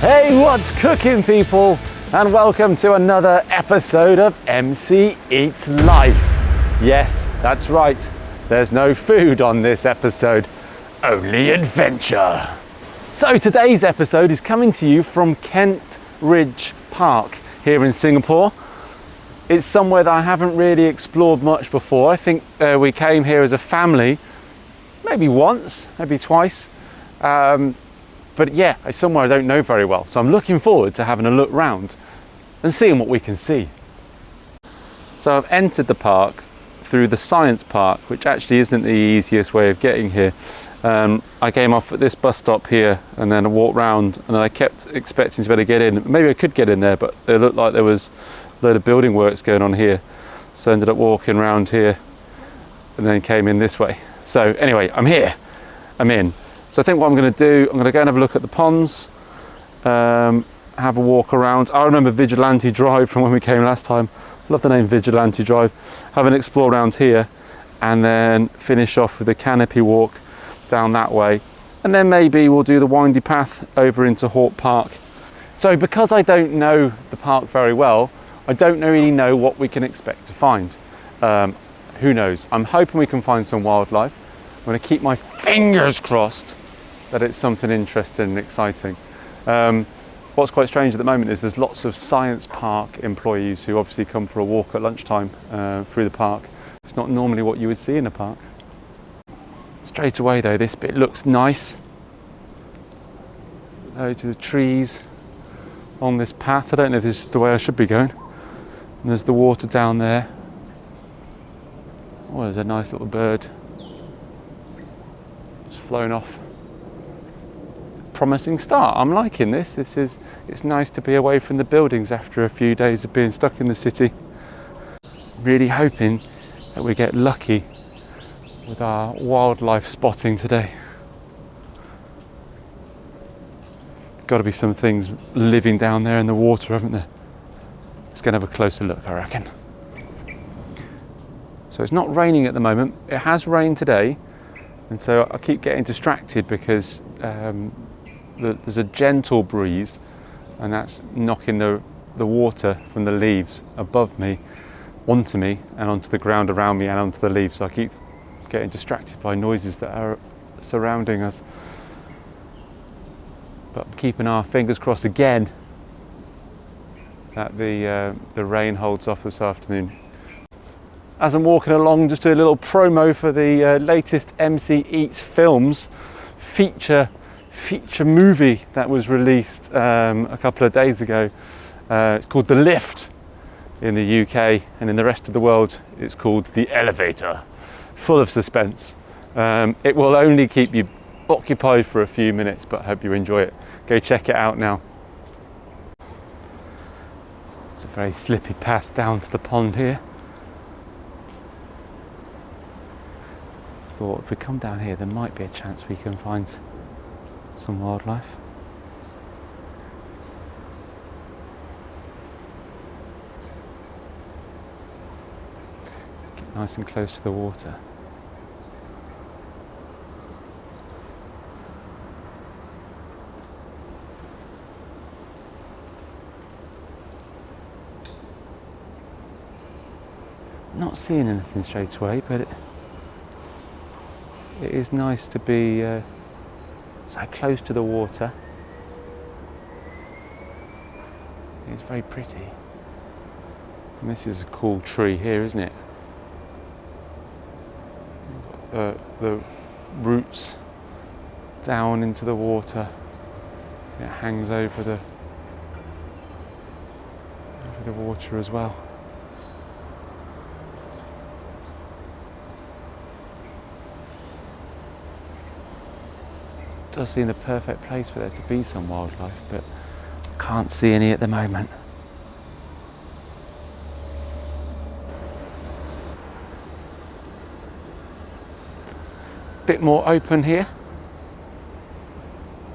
Hey, what's cooking, people? And welcome to another episode of MC Eats Life. Yes, that's right. There's no food on this episode, only adventure. So today's episode is coming to you from Kent Ridge Park here in Singapore. It's somewhere that I haven't really explored much before. I think we came here as a family, maybe once, maybe twice. But yeah, it's somewhere I don't know very well. So I'm looking forward to having a look round and seeing what we can see. So I've entered the park through the science park, which actually isn't the easiest way of getting here. I came off at this bus stop here and then I walked round, and then I kept expecting to be able to get in. Maybe I could get in there, but it looked like there was a load of building works going on here. So I ended up walking around here and then came in this way. So anyway, I'm here, I'm in. So I think what I'm going to do, I'm going to go and have a look at the ponds, have a walk around. I remember Vigilante Drive from when we came last time. Love the name Vigilante Drive. Have an explore around here and then finish off with a canopy walk down that way. And then maybe we'll do the windy path over into Hawke Park. So because I don't know the park very well, I don't really know what we can expect to find. Who knows? I'm hoping we can find some wildlife. I'm going to keep my fingers crossed that it's something interesting and exciting. What's quite strange at the moment is there's lots of science park employees who obviously come for a walk at lunchtime through the park. It's not normally what you would see in a park. Straight away though, this bit looks nice. Over to the trees on this path. I don't know if this is the way I should be going. And there's the water down there. Oh, there's a nice little bird. It's flown off. Promising start. I'm liking this. It's nice to be away from the buildings after a few days of being stuck in the city. Really hoping that we get lucky with our wildlife spotting today. Got to be some things living down there in the water, haven't there? Let's go and have a closer look, I reckon. So it's not raining at the moment. It has rained today, and so I keep getting distracted because there's a gentle breeze, and that's knocking the water from the leaves above me onto me and onto the ground around me and onto the leaves. So I keep getting distracted by noises that are surrounding us. But I'm keeping our fingers crossed again that the rain holds off this afternoon. As I'm walking along, just do a little promo for the latest MC Eats Films feature movie that was released a couple of days ago. It's called The Lift in the UK, and in the rest of the world it's called The Elevator. Full of suspense. It will only keep you occupied for a few minutes, but I hope you enjoy it. Go check it out now. It's a very slippy path down to the pond here. Thought if we come down here there might be a chance we can find some wildlife. Get nice and close to the water. Not seeing anything straight away, but it is nice to be so close to the water. It's very pretty. And this is a cool tree here, isn't it? The roots down into the water. It hangs over the water as well. Does seem the perfect place for there to be some wildlife, but can't see any at the moment. Bit more open here.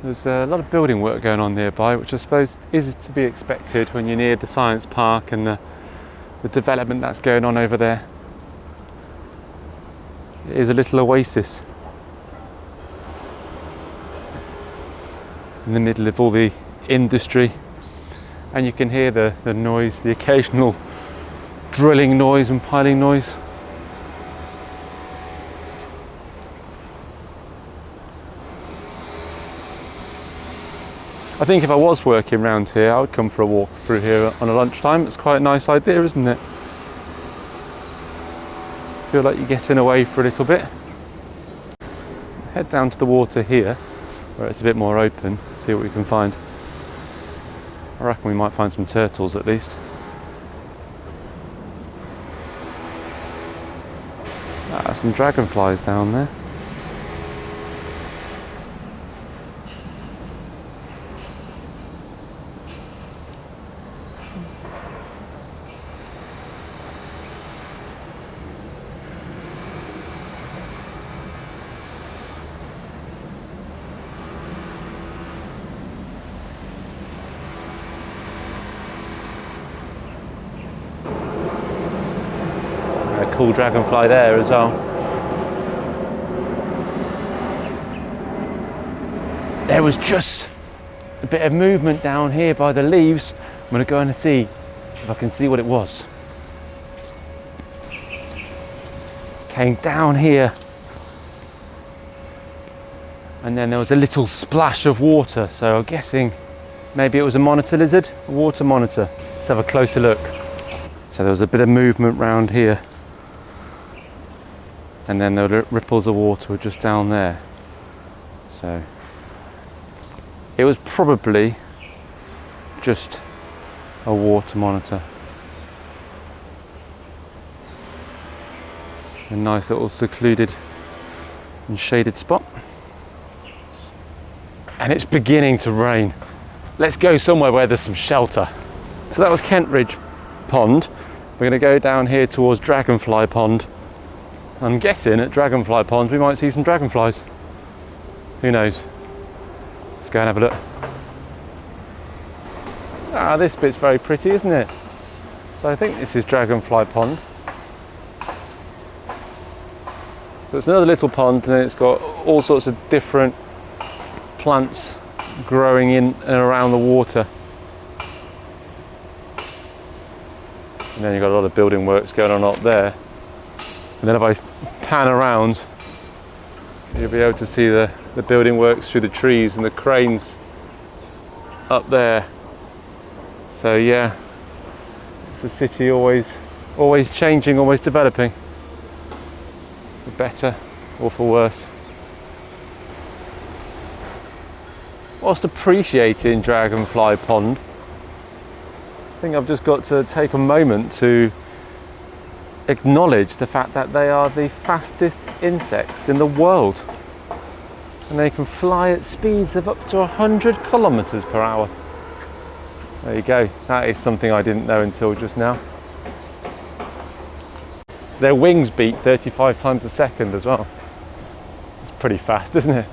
There's a lot of building work going on nearby, which I suppose is to be expected when you're near the science park and the development that's going on over there. It is a little oasis in the middle of all the industry, and you can hear the noise, the occasional drilling noise and piling noise. I think if I was working around here, I would come for a walk through here on a lunchtime. It's quite a nice idea, isn't it? Feel like you're getting away for a little bit. Head down to the water here, where it's a bit more open, see what we can find. I reckon we might find some turtles at least. Some dragonflies down there. A cool dragonfly there as well. There was just a bit of movement down here by the leaves. I'm going to go and see if I can see what it was. Came down here, and then there was a little splash of water, so I'm guessing maybe it was a monitor lizard, a water monitor. Let's have a closer look. So there was a bit of movement round here, and then the ripples of water were just down there. So it was probably just a water monitor. A nice little secluded and shaded spot. And it's beginning to rain. Let's go somewhere where there's some shelter. So that was Kentridge Pond. We're going to go down here towards Dragonfly Pond. I'm guessing at Dragonfly Pond we might see some dragonflies. Who knows? Let's go and have a look. Ah, this bit's very pretty, isn't it? So I think this is Dragonfly Pond. So it's another little pond, and it's got all sorts of different plants growing in and around the water. And then you've got a lot of building works going on up there. And then if I pan around, you'll be able to see the building works through the trees and the cranes up there. So yeah, it's a city always changing, always developing. For better or for worse. Whilst appreciating Dragonfly Pond, I think I've just got to take a moment to acknowledge the fact that they are the fastest insects in the world. And they can fly at speeds of up to 100 kilometers per hour. There you go, that is something I didn't know until just now. Their wings beat 35 times a second as well. It's pretty fast, isn't it?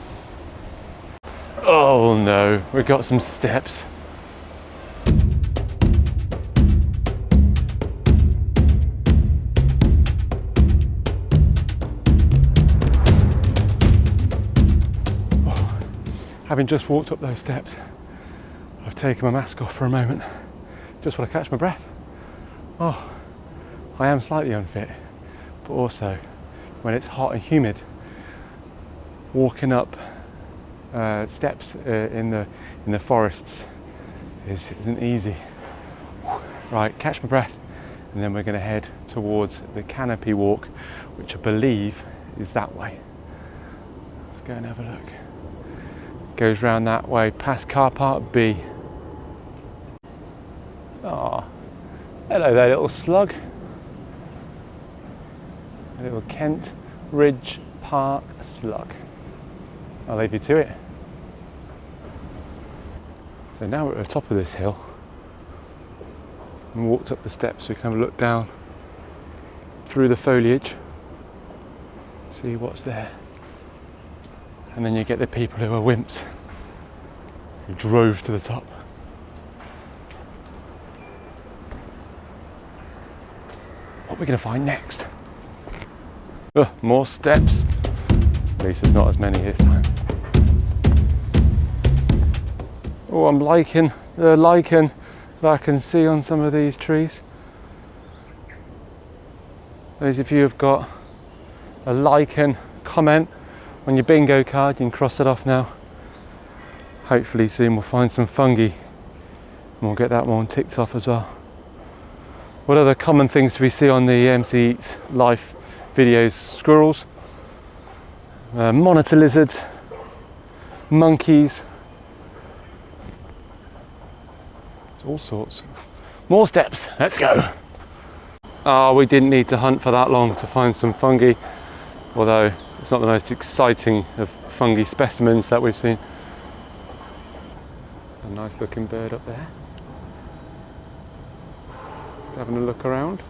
Oh no, we've got some steps. Having just walked up those steps, I've taken my mask off for a moment. Just want to catch my breath. Oh, I am slightly unfit, but also when it's hot and humid, walking up steps in the forests isn't easy. Right, catch my breath, and then we're going to head towards the canopy walk, which I believe is that way. Let's go and have a look. Goes round that way, past car park B. Oh, hello there, little slug. A little Kent Ridge Park slug. I'll leave you to it. So now we're at the top of this hill, and walked up the steps so we can have a look down through the foliage, see what's there. And then you get the people who are wimps, who drove to the top. What are we going to find next? More steps. At least there's not as many this time. Oh, I'm liking the lichen that I can see on some of these trees. Those of you who've got a lichen comment on your bingo card, you can cross it off now. Hopefully soon we'll find some fungi and we'll get that one ticked off as well. What other common things do we see on the MC Eats Life videos? Squirrels, monitor lizards, monkeys, all sorts. More steps, let's go. Oh, we didn't need to hunt for that long to find some fungi, although it's not the most exciting of fungi specimens that we've seen. A nice looking bird up there. Just having a look around.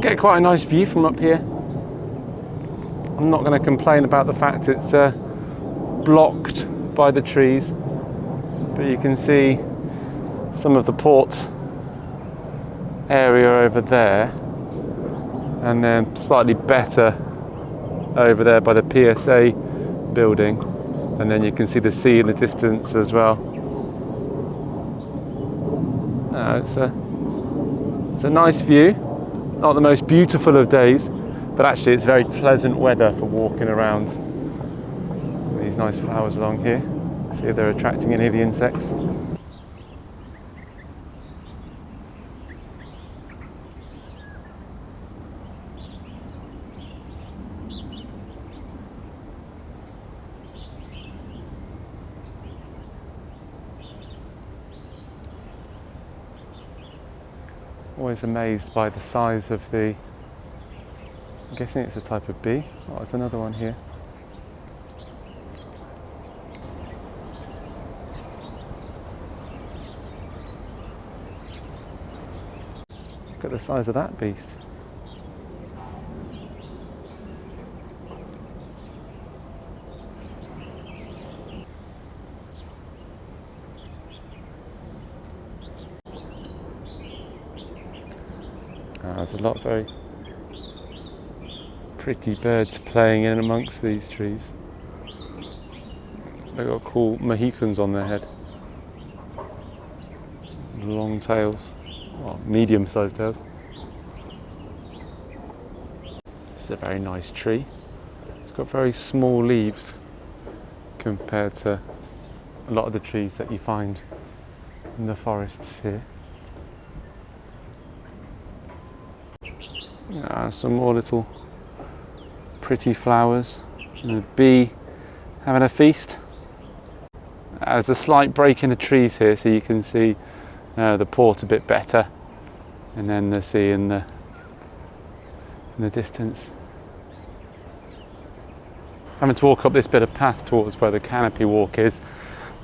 Get quite a nice view from up here. I'm not going to complain about the fact it's blocked by the trees, but you can see some of the port area over there, and then slightly better over there by the PSA building, and then you can see the sea in the distance as well. It's a nice view. Not the most beautiful of days, but actually it's very pleasant weather for walking around. These nice flowers along here. See if they're attracting any of the insects. Always amazed by the size of the, I'm guessing it's a type of bee. Oh, there's another one here. Look at the size of that beast. There's a lot of very pretty birds playing in amongst these trees. They've got cool Mohicans on their head. Long tails, well, medium-sized tails. This is a very nice tree. It's got very small leaves compared to a lot of the trees that you find in the forests here. Some more little pretty flowers, and a bee having a feast. There's a slight break in the trees here, so you can see the port a bit better, and then the sea in the distance. Having to walk up this bit of path towards where the canopy walk is.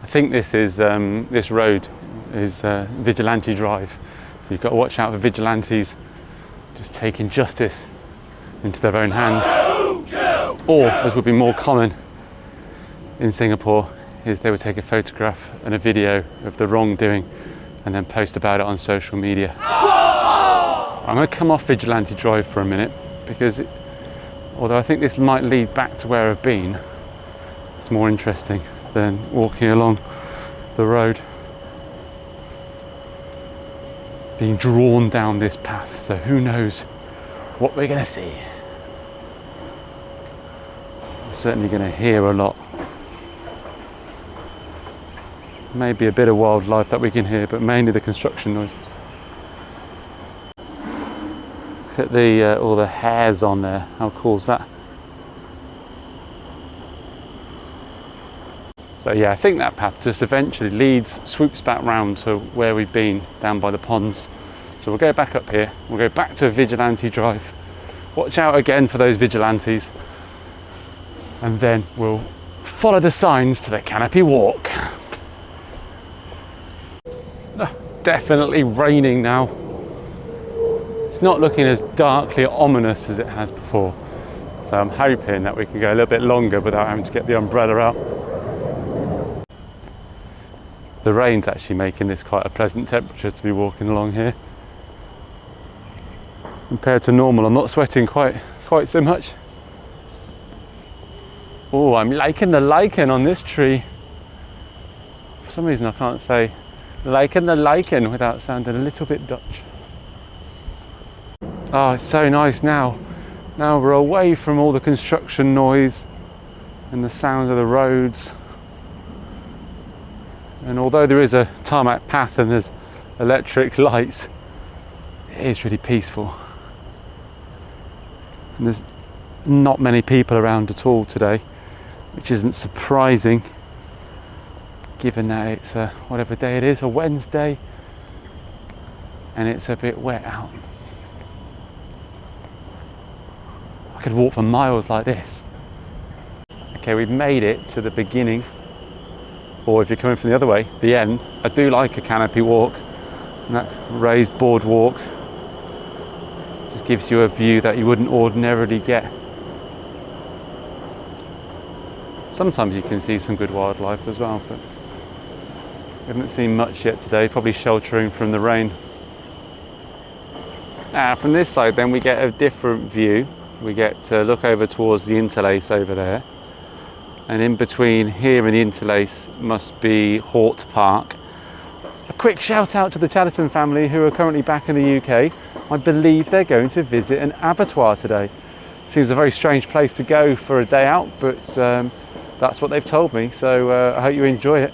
I think this is this road is Vigilante Drive, so you've got to watch out for vigilantes just taking justice into their own hands. Or, as would be more common in Singapore, is they would take a photograph and a video of the wrongdoing and then post about it on social media. I'm going to come off Vigilante Drive for a minute, because although I think this might lead back to where I've been, it's more interesting than walking along the road, being drawn down this path, so who knows what we're going to see. We're certainly going to hear a lot. Maybe a bit of wildlife that we can hear, but mainly the construction noise. Look at the all the hairs on there. How cool is that? So yeah, I think that path just eventually swoops back round to where we've been, down by the ponds. So we'll go back up here, we'll go back to Vigilante Drive. Watch out again for those vigilantes. And then we'll follow the signs to the canopy walk. Definitely raining now. It's not looking as darkly ominous as it has before. So I'm hoping that we can go a little bit longer without having to get the umbrella out. The rain's actually making this quite a pleasant temperature to be walking along here. Compared to normal, I'm not sweating quite so much. Oh, I'm liking the lichen on this tree. For some reason I can't say liking the lichen without sounding a little bit Dutch. Oh, it's so nice now. Now we're away from all the construction noise and the sound of the roads. And although there is a tarmac path and there's electric lights, it is really peaceful. And there's not many people around at all today, which isn't surprising given that it's whatever day it is, a Wednesday, and it's a bit wet out. I could walk for miles like this. Okay, we've made it to the beginning, or if you're coming from the other way, the end. I do like a canopy walk, and that raised boardwalk just gives you a view that you wouldn't ordinarily get. Sometimes you can see some good wildlife as well, but we haven't seen much yet today, probably sheltering from the rain. From this side then we get a different view. We get to look over towards the interlace over there, and in between here and the interlace must be Hort Park. A quick shout out to the Chatterton family who are currently back in the UK. I believe they're going to visit an abattoir today. Seems a very strange place to go for a day out, but that's what they've told me, so I hope you enjoy it.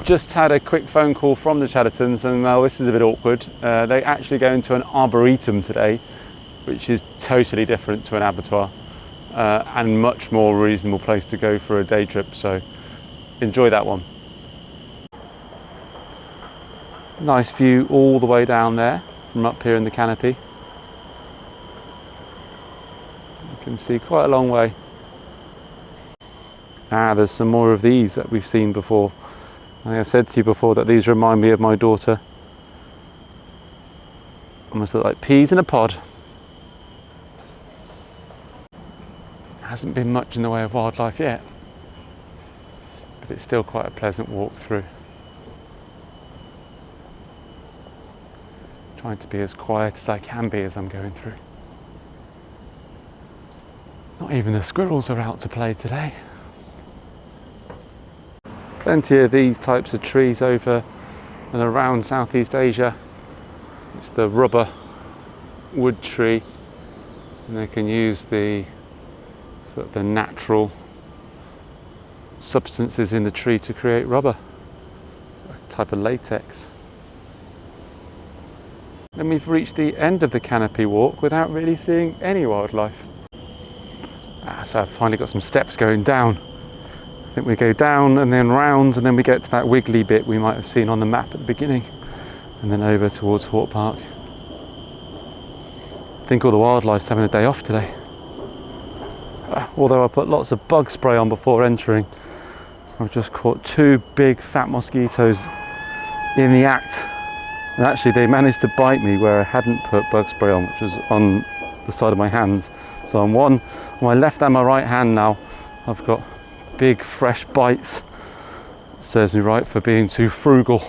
Just had a quick phone call from the Chattertons, and well, this is a bit awkward. They actually go into an arboretum today, which is totally different to an abattoir, and much more reasonable place to go for a day trip, so enjoy that one. Nice view all the way down there from up here in the canopy. You can see quite a long way. There's some more of these that we've seen before. I think I've said to you before that these remind me of my daughter. Almost look like peas in a pod. Hasn't been much in the way of wildlife yet, but it's still quite a pleasant walk through. Trying to be as quiet as I can be as I'm going through. Not even the squirrels are out to play today. Plenty of these types of trees over and around Southeast Asia. It's the rubber wood tree, and they can use the sort of the natural substances in the tree to create rubber, a type of latex. And we've reached the end of the canopy walk without really seeing any wildlife. So I've finally got some steps going down. I think we go down and then round, and then we get to that wiggly bit we might have seen on the map at the beginning, and then over towards Hort Park. I think all the wildlife's having a day off today. Although I put lots of bug spray on before entering, I've just caught 2 big fat mosquitoes in the act. And actually they managed to bite me where I hadn't put bug spray on, which was on the side of my hands. So on my left and my right hand now, I've got big fresh bites. Serves me right for being too frugal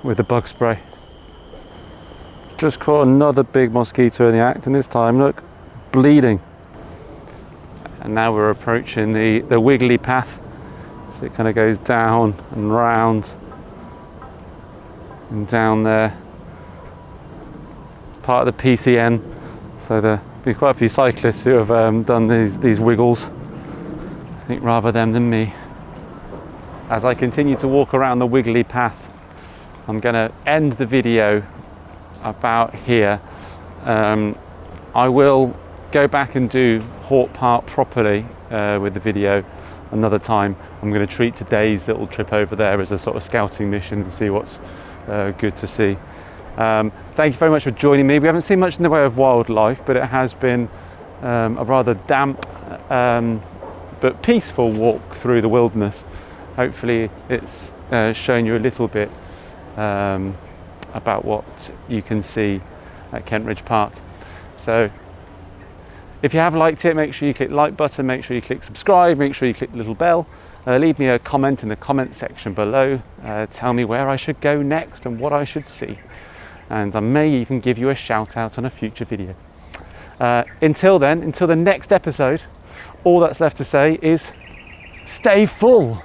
with the bug spray. Just caught another big mosquito in the act, and this time, look, bleeding. And now we're approaching the wiggly path. So it kind of goes down and round and down there. Part of the PCN. So there'll be quite a few cyclists who have done these wiggles. I think rather them than me. As I continue to walk around the wiggly path, I'm going to end the video about here. I will go back and do Hort Park properly with the video another time. I'm going to treat today's little trip over there as a sort of scouting mission and see what's good to see. Thank you very much for joining me. We haven't seen much in the way of wildlife, but it has been a rather damp but peaceful walk through the wilderness. Hopefully it's shown you a little bit about what you can see at Kentridge Park. So if you have liked it, make sure you click the like button, make sure you click subscribe, make sure you click the little bell, leave me a comment in the comment section below. Tell me where I should go next and what I should see. And I may even give you a shout out on a future video. Until then, until the next episode, all that's left to say is stay full.